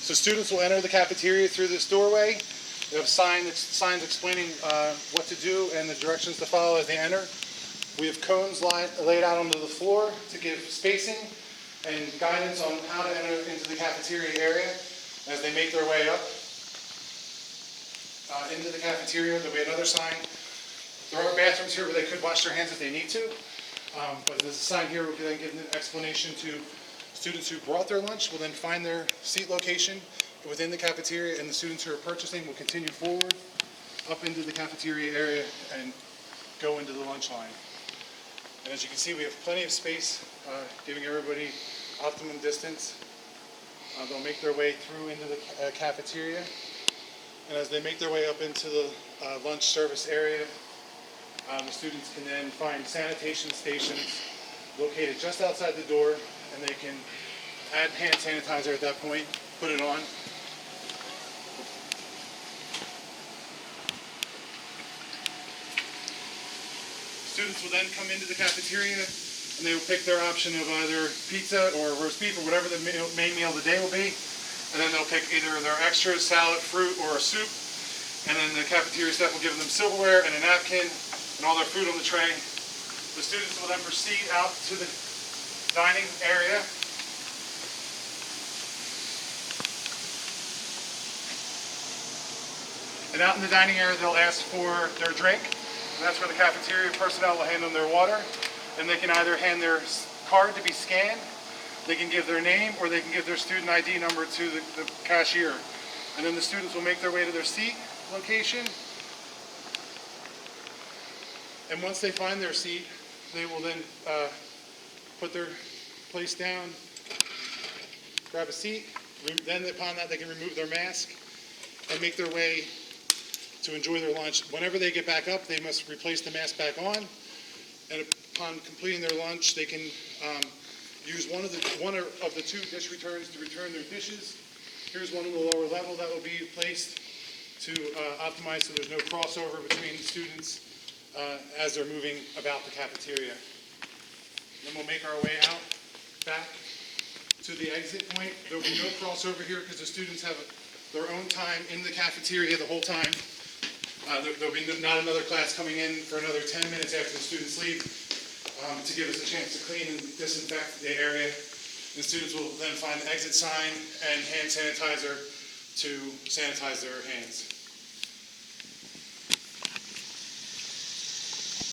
So students will enter the cafeteria through this doorway. They have signs explaining what to do and the directions to follow as they enter. We have cones laid out onto the floor to give spacing and guidance on how to enter into the cafeteria area as they make their way up into the cafeteria. There'll be another sign. There are bathrooms here where they could wash their hands if they need to, but there's a sign here where we can then give an explanation to students who brought their lunch will then find their seat location within the cafeteria, and the students who are purchasing will continue forward up into the cafeteria area and go into the lunch line. And as you can see, we have plenty of space, giving everybody optimum distance. They'll make their way through into the cafeteria, and as they make their way up into the lunch service area, the students can then find sanitation stations located just outside the door, and they can add hand sanitizer at that point, put it on. Students will then come into the cafeteria and they will pick their option of either pizza or roast beef or whatever the main meal of the day will be. And then they'll pick either their extras, salad, fruit, or a soup. And then the cafeteria staff will give them silverware and a napkin and all their food on the tray. The students will then proceed out to the dining area. And out in the dining area, they'll ask for their drink. And that's where the cafeteria personnel will hand them their water. And they can either hand their card to be scanned, they can give their name, or they can give their student ID number to the cashier. And then the students will make their way to their seat location. And once they find their seat, they will then put their place down, grab a seat. Then upon that, they can remove their mask and make their way to enjoy their lunch. Whenever they get back up, they must replace the mask back on. And upon completing their lunch, they can use one of the two dish returns to return their dishes. Here's one on the lower level that will be placed to optimize so there's no crossover between students as they're moving about the cafeteria. Then we'll make our way out back to the exit point. There will be no crossover here because the students have their own time in the cafeteria the whole time. There'll be not another class coming in for another 10 minutes after the students leave to give us a chance to clean and disinfect the area. The students will then find the exit sign and hand sanitizer to sanitize their hands.